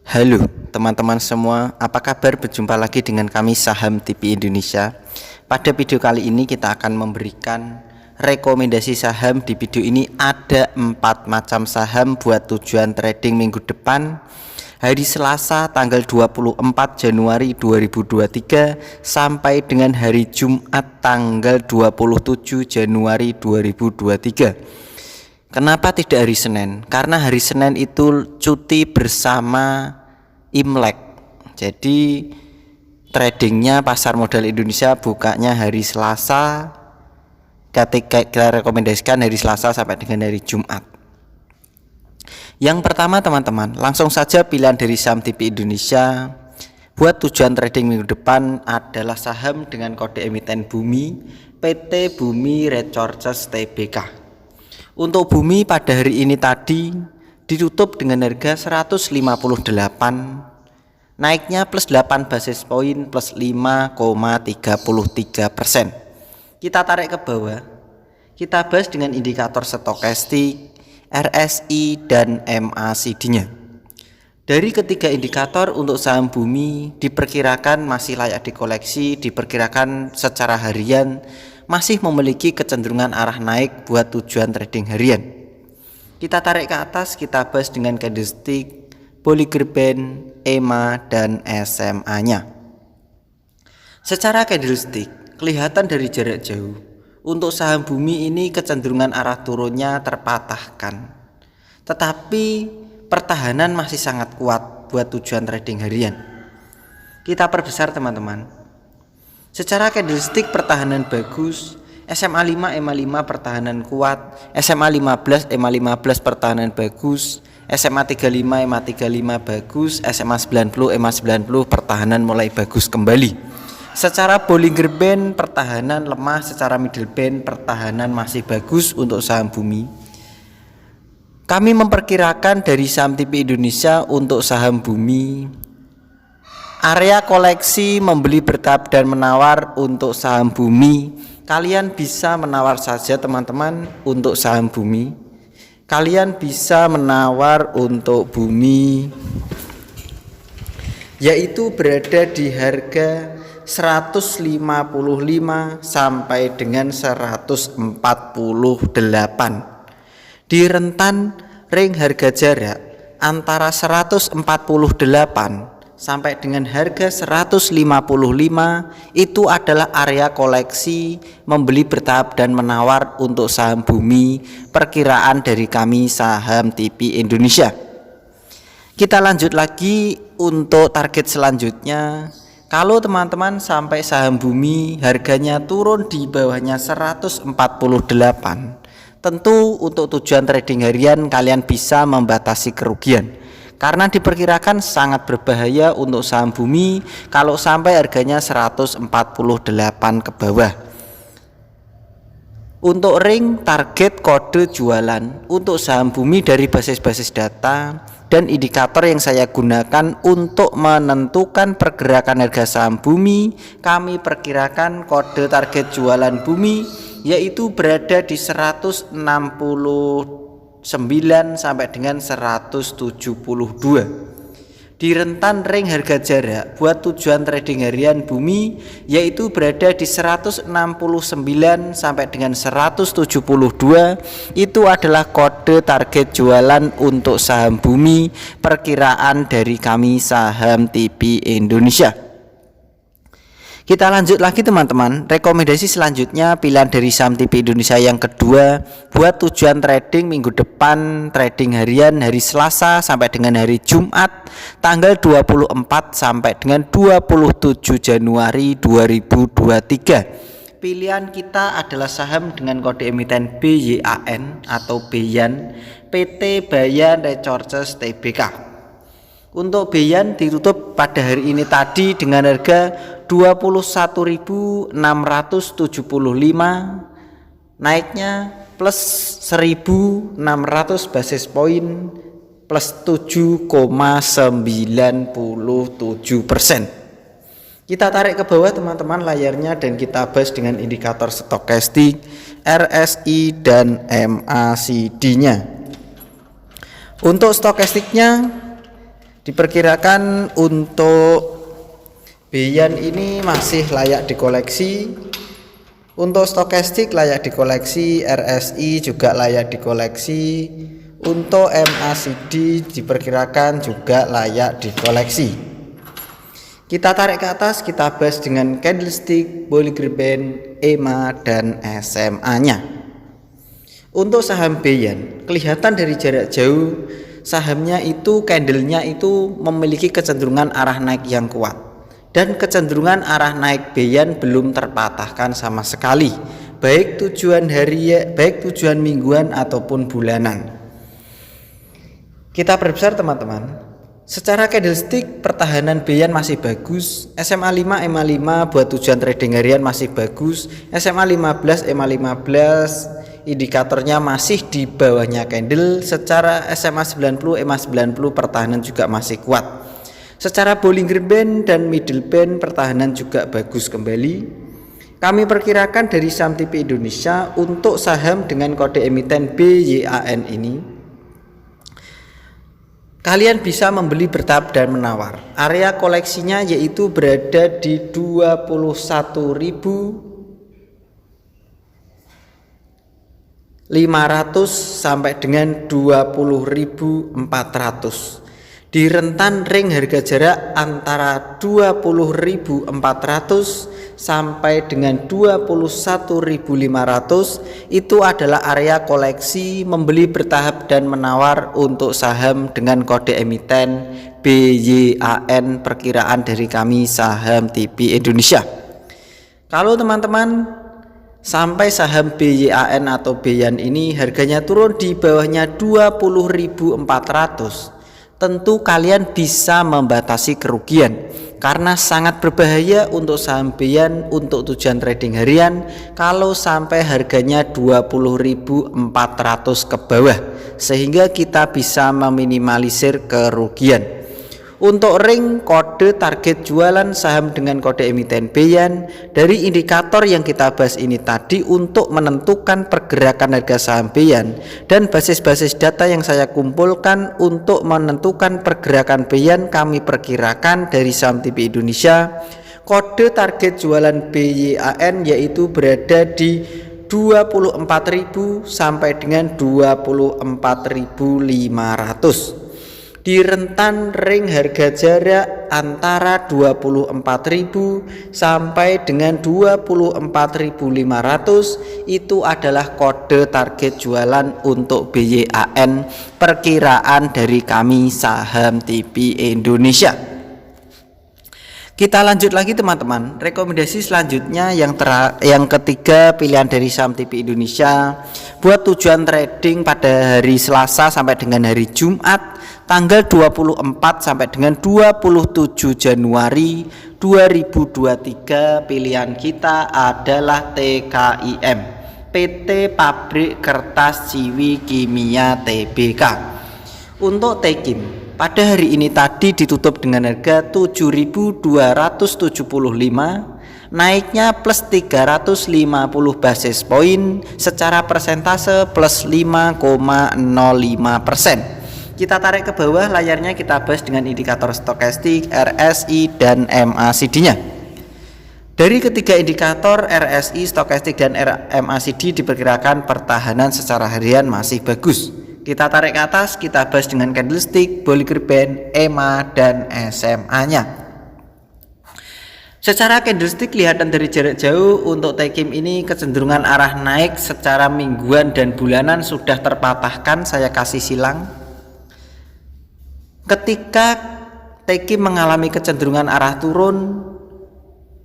Halo teman-teman semua, apa kabar? Berjumpa lagi dengan kami Saham TV Indonesia. Pada video kali ini kita akan memberikan rekomendasi saham. Di video ini ada 4 macam saham buat tujuan trading minggu depan, hari Selasa tanggal 24 Januari 2023 sampai dengan hari Jumat tanggal 27 Januari 2023. Kenapa tidak hari Senin? Karena hari Senin itu cuti bersama Imlek. Jadi tradingnya pasar modal Indonesia bukanya hari Selasa. Ketika kita rekomendasikan hari Selasa sampai dengan hari Jumat. Yang pertama teman-teman, langsung saja pilihan dari Saham TV Indonesia buat tujuan trading minggu depan adalah saham dengan kode emiten Bumi, PT Bumi Resources Tbk. Untuk Bumi pada hari ini tadi ditutup dengan harga 158, naiknya plus 8 basis poin plus 5,33%. Kita tarik ke bawah, kita bahas dengan indikator stokastik, RSI dan MACD-nya. Dari ketiga indikator untuk saham Bumi diperkirakan masih layak dikoleksi, diperkirakan secara harian masih memiliki kecenderungan arah naik buat tujuan trading harian. Kita tarik ke atas, kita bahas dengan candlestick, Bollinger Band, EMA dan SMA-nya. Secara candlestick kelihatan dari jarak jauh untuk saham Bumi ini kecenderungan arah turunnya terpatahkan, tetapi pertahanan masih sangat kuat buat tujuan trading harian. Kita perbesar teman-teman. Secara candlestick pertahanan bagus, SMA 5 EMA 5 pertahanan kuat, SMA 15 EMA 15 pertahanan bagus, SMA 35 EMA 35 bagus, SMA 90 EMA 90 pertahanan mulai bagus kembali. Secara Bollinger Band pertahanan lemah, secara middle band pertahanan masih bagus untuk saham Bumi. Kami memperkirakan dari Saham TV Indonesia untuk saham Bumi area koleksi membeli bertahap dan menawar. Untuk saham Bumi kalian bisa menawar saja teman-teman. Untuk saham Bumi kalian bisa menawar untuk Bumi yaitu berada di harga 155 sampai dengan 148 di rentan ring harga jarak antara 148 sampai dengan harga 155 itu adalah area koleksi membeli bertahap dan menawar untuk saham Bumi perkiraan dari kami Saham TV Indonesia. Kita lanjut lagi untuk target selanjutnya. Kalau teman-teman sampai saham Bumi harganya turun di bawahnya 148, tentu untuk tujuan trading harian kalian bisa membatasi kerugian. Karena diperkirakan sangat berbahaya untuk saham Bumi kalau sampai harganya 148 ke bawah. Untuk ring target kode jualan untuk saham Bumi dari basis-basis data dan indikator yang saya gunakan untuk menentukan pergerakan harga saham Bumi, kami perkirakan kode target jualan Bumi yaitu berada di 169 sampai dengan 172 di rentan ring harga jarak buat tujuan trading harian Bumi yaitu berada di 169 sampai dengan 172. Itu adalah kode target jualan untuk saham Bumi perkiraan dari kami Saham TV Indonesia. Kita lanjut lagi teman-teman. Rekomendasi selanjutnya pilihan dari Saham TV Indonesia yang kedua buat tujuan trading minggu depan, trading harian hari Selasa sampai dengan hari Jumat tanggal 24 sampai dengan 27 Januari 2023. Pilihan kita adalah saham dengan kode emiten BYAN atau BYAN, PT Bayan Resources Tbk. Untuk BYAN ditutup pada hari ini tadi dengan harga 21.675, naiknya plus 1.600 basis poin plus 7,97%. Kita tarik ke bawah teman-teman layarnya dan kita bahas dengan indikator stokastik, RSI dan MACD-nya. Untuk stokastiknya Diperkirakan untuk Beyan ini masih layak dikoleksi. Untuk stokastik layak dikoleksi, RSI juga layak dikoleksi. Untuk MACD diperkirakan juga layak dikoleksi. Kita tarik ke atas, kita bahas dengan candlestick, Bollinger Band, EMA, dan SMA-nya. Untuk saham Beyan, kelihatan dari jarak jauh, sahamnya itu candlenya itu memiliki kecenderungan arah naik yang kuat. Dan kecenderungan arah naik Beyan belum terpatahkan sama sekali, baik tujuan harian, baik tujuan mingguan ataupun bulanan. Kita perbesar teman-teman. Secara candlestick pertahanan Beyan masih bagus. SMA 5, EMA 5 buat tujuan trading harian masih bagus. SMA 15, EMA 15 indikatornya masih di bawahnya candle. Secara SMA 90, EMA 90 pertahanan juga masih kuat. Secara Bollinger Band dan Middle Band pertahanan juga bagus kembali. Kami perkirakan dari saham TV Indonesia untuk saham dengan kode emiten BYAN ini, kalian bisa membeli bertahap dan menawar. Area koleksinya yaitu berada di 21.500 sampai dengan 20.400. Di rentan ring harga jarak antara 20.400 sampai dengan 21.500 itu adalah area koleksi membeli bertahap dan menawar untuk saham dengan kode emiten BYAN perkiraan dari kami saham TV Indonesia. Kalau teman-teman sampai saham BYAN atau Beyan ini harganya turun di bawahnya 20.400, tentu kalian bisa membatasi kerugian karena sangat berbahaya untuk saham Beyan untuk tujuan trading harian kalau sampai harganya 20.400 ke bawah, sehingga kita bisa meminimalisir kerugian. Untuk ring kode target jualan saham dengan kode emiten Beyan dari indikator yang kita bahas ini tadi untuk menentukan pergerakan harga saham Beyan dan basis-basis data yang saya kumpulkan untuk menentukan pergerakan Beyan, kami perkirakan dari saham TV Indonesia kode target jualan BYAN yaitu berada di 24.000 sampai dengan 24.500. Di rentan ring harga jarak antara 24.000 sampai dengan 24.500 itu adalah kode target jualan untuk BYAN perkiraan dari kami saham TV Indonesia. Kita lanjut lagi teman-teman. Rekomendasi selanjutnya yang ketiga pilihan dari saham TV Indonesia buat tujuan trading pada hari Selasa sampai dengan hari Jumat tanggal 24 sampai dengan 27 Januari 2023. Pilihan kita adalah TKIM, PT Pabrik Kertas Ciwi Kimia Tbk. Untuk TKIM pada hari ini tadi ditutup dengan harga 7.275, naiknya plus 350 basis point, secara persentase plus 5,05%. Kita tarik ke bawah layarnya, kita bahas dengan indikator stokastik, RSI, dan MACD-nya. Dari ketiga indikator RSI, stokastik, dan MACD diperkirakan pertahanan secara harian masih bagus. Kita tarik ke atas, kita bahas dengan candlestick, Bollinger Band, EMA, dan SMA-nya. Secara candlestick kelihatan dari jarak jauh untuk TKIM ini kecenderungan arah naik secara mingguan dan bulanan sudah terpatahkan, saya kasih silang. Ketika TKIM mengalami kecenderungan arah turun,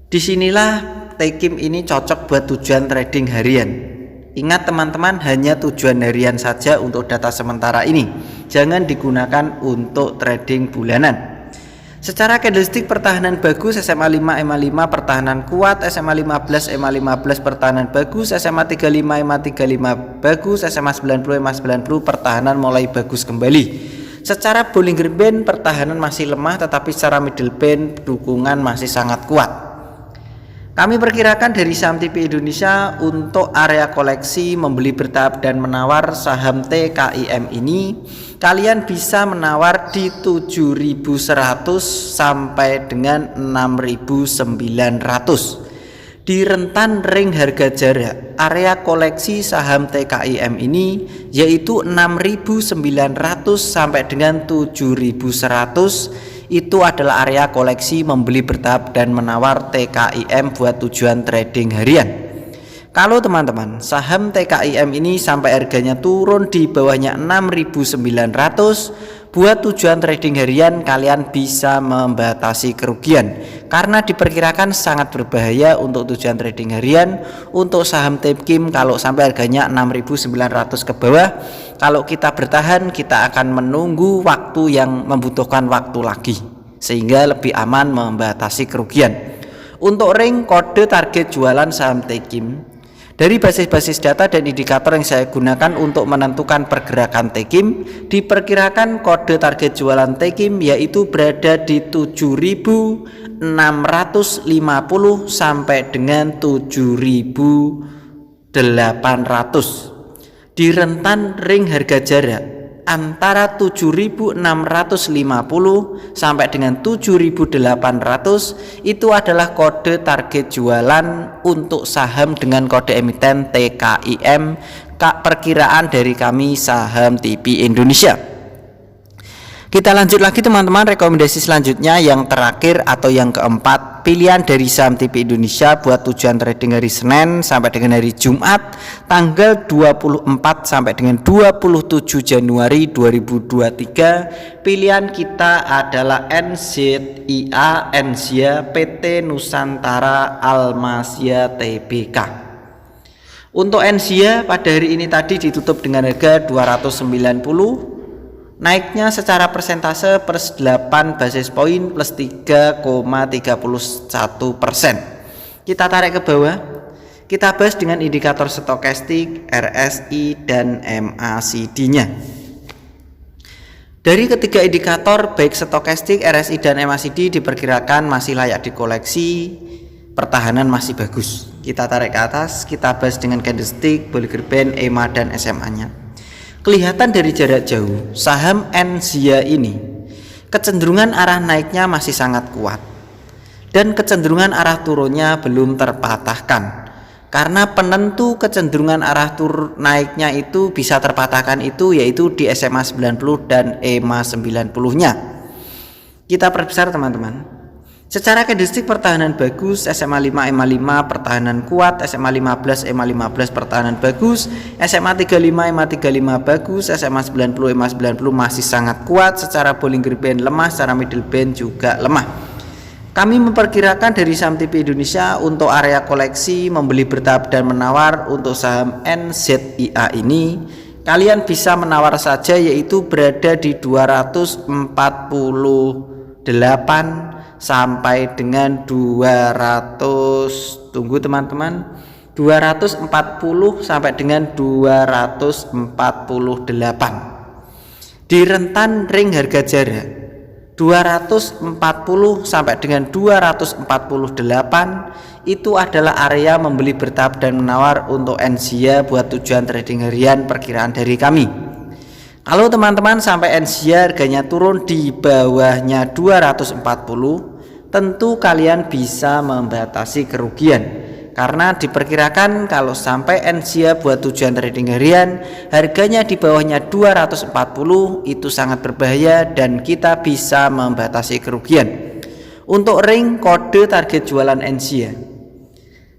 disinilah TKIM ini cocok buat tujuan trading harian. Ingat teman-teman, hanya tujuan harian saja untuk data sementara ini, jangan digunakan untuk trading bulanan. Secara candlestick pertahanan bagus, SMA 5, EMA 5 pertahanan kuat, SMA 15, EMA 15 pertahanan bagus, SMA 35, EMA 35 bagus, SMA 90, EMA 90 pertahanan mulai bagus kembali. Secara Bollinger Band pertahanan masih lemah, tetapi secara middle band dukungan masih sangat kuat. Kami perkirakan dari saham TV Indonesia untuk area koleksi membeli bertahap dan menawar saham TKIM ini, kalian bisa menawar di 7.100 sampai dengan 6.900 di rentan ring harga jarak area koleksi saham TKIM ini, yaitu 6.900 sampai dengan 7.100. Itu adalah area koleksi membeli bertahap dan menawar TKIM buat tujuan trading harian. Kalau teman-teman saham TKIM ini sampai harganya turun di bawahnya 6.900 buat tujuan trading harian, kalian bisa membatasi kerugian karena diperkirakan sangat berbahaya untuk tujuan trading harian. Untuk saham TKIM kalau sampai harganya 6.900 ke bawah, kalau kita bertahan kita akan menunggu waktu yang membutuhkan waktu lagi sehingga lebih aman membatasi kerugian. Untuk ring kode target jualan saham TKIM, dari basis-basis data dan indikator yang saya gunakan untuk menentukan pergerakan TKIM, diperkirakan kode target jualan TKIM yaitu berada di 7.650 sampai dengan 7.800 di rentan ring harga jarak antara 7.650 sampai dengan 7.800. Itu adalah kode target jualan untuk saham dengan kode emiten TKIM, perkiraan dari kami saham TV Indonesia. Kita lanjut lagi teman-teman, rekomendasi selanjutnya yang terakhir atau yang keempat, pilihan dari saham TV Indonesia buat tujuan trading hari Senin sampai dengan hari Jumat tanggal 24 sampai dengan 27 Januari 2023. Pilihan kita adalah NZIA PT Nusantara Almasia Tbk. Untuk NZIA pada hari ini tadi ditutup dengan harga 290, naiknya secara persentase plus 8 basis poin plus 3,31%. Kita tarik ke bawah, kita bahas dengan indikator stokastik, RSI dan MACD-nya. Dari ketiga indikator baik stokastik, RSI dan MACD diperkirakan masih layak dikoleksi, pertahanan masih bagus. Kita tarik ke atas, kita bahas dengan candlestick, Bollinger Band, EMA dan SMA-nya. Kelihatan dari jarak jauh, saham NZIA ini kecenderungan arah naiknya masih sangat kuat dan kecenderungan arah turunnya belum terpatahkan. Karena penentu kecenderungan arah naiknya itu bisa terpatahkan itu yaitu di SMA 90 dan EMA 90-nya. Kita perbesar teman-teman. Secara candlestick pertahanan bagus, SMA 5 EMA 5 pertahanan kuat, SMA 15 EMA 15 pertahanan bagus, SMA 35 EMA 35 bagus, SMA 90 EMA 90 masih sangat kuat. Secara Bollinger Band lemah, secara middle band juga lemah. Kami memperkirakan dari saham TV Indonesia untuk area koleksi membeli bertahap dan menawar untuk saham NZIA ini, kalian bisa menawar saja yaitu berada di 248 sampai dengan 200, tunggu teman-teman, 240 sampai dengan 248 di rentan ring harga jarak 240 sampai dengan 248. Itu adalah area membeli bertahap dan menawar untuk NZIA buat tujuan trading harian perkiraan dari kami. Kalau teman-teman sampai NZIA harganya turun di bawahnya 240, tentu kalian bisa membatasi kerugian karena diperkirakan kalau sampai NZIA buat tujuan trading harian harganya di bawahnya 240 itu sangat berbahaya dan kita bisa membatasi kerugian. Untuk ring kode target jualan NZIA,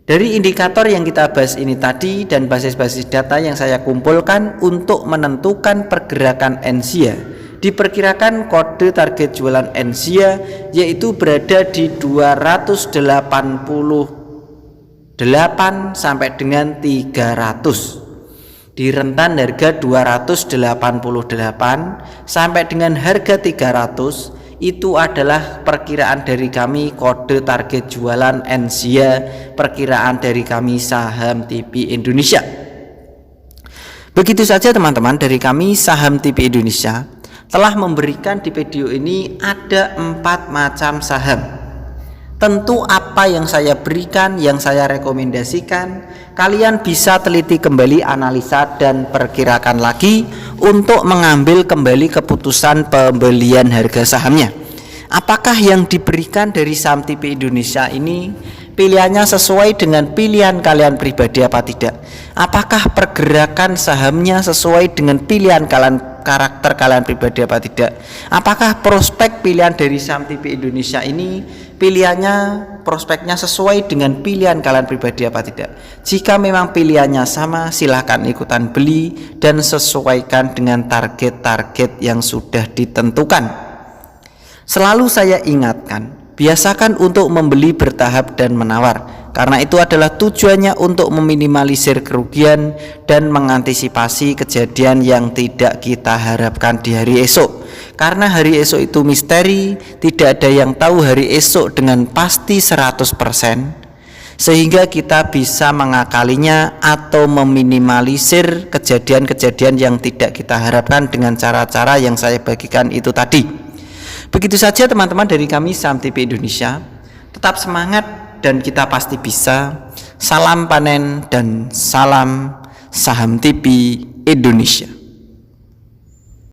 dari indikator yang kita bahas ini tadi dan basis-basis data yang saya kumpulkan untuk menentukan pergerakan NZIA, diperkirakan kode target jualan NZIA yaitu berada di 288 sampai dengan 300 di rentan harga 288 sampai dengan harga 300. Itu adalah perkiraan dari kami kode target jualan NZIA, perkiraan dari kami saham TV Indonesia. Begitu saja teman-teman dari kami saham TV Indonesia. Telah memberikan di video ini ada 4 macam saham. Tentu apa yang saya berikan, yang saya rekomendasikan, kalian bisa teliti kembali, analisa dan perkirakan lagi untuk mengambil kembali keputusan pembelian harga sahamnya. Apakah yang diberikan dari saham TV Indonesia ini pilihannya sesuai dengan pilihan kalian pribadi apa tidak? Apakah pergerakan sahamnya sesuai dengan pilihan kalian, karakter kalian pribadi apa tidak? Apakah prospek pilihan dari saham TV Indonesia ini pilihannya, prospeknya sesuai dengan pilihan kalian pribadi apa tidak? Jika memang pilihannya sama, silahkan ikutan beli dan sesuaikan dengan target-target yang sudah ditentukan. Selalu saya ingatkan, biasakan untuk membeli bertahap dan menawar, karena itu adalah tujuannya untuk meminimalisir kerugian dan mengantisipasi kejadian yang tidak kita harapkan di hari esok. Karena hari esok itu misteri, tidak ada yang tahu hari esok dengan pasti 100%, sehingga kita bisa mengakalinya atau meminimalisir kejadian-kejadian yang tidak kita harapkan dengan cara-cara yang saya bagikan itu tadi. Begitu saja teman-teman dari kami Saham TV Indonesia. Tetap semangat dan kita pasti bisa. Salam panen dan salam Saham TV Indonesia.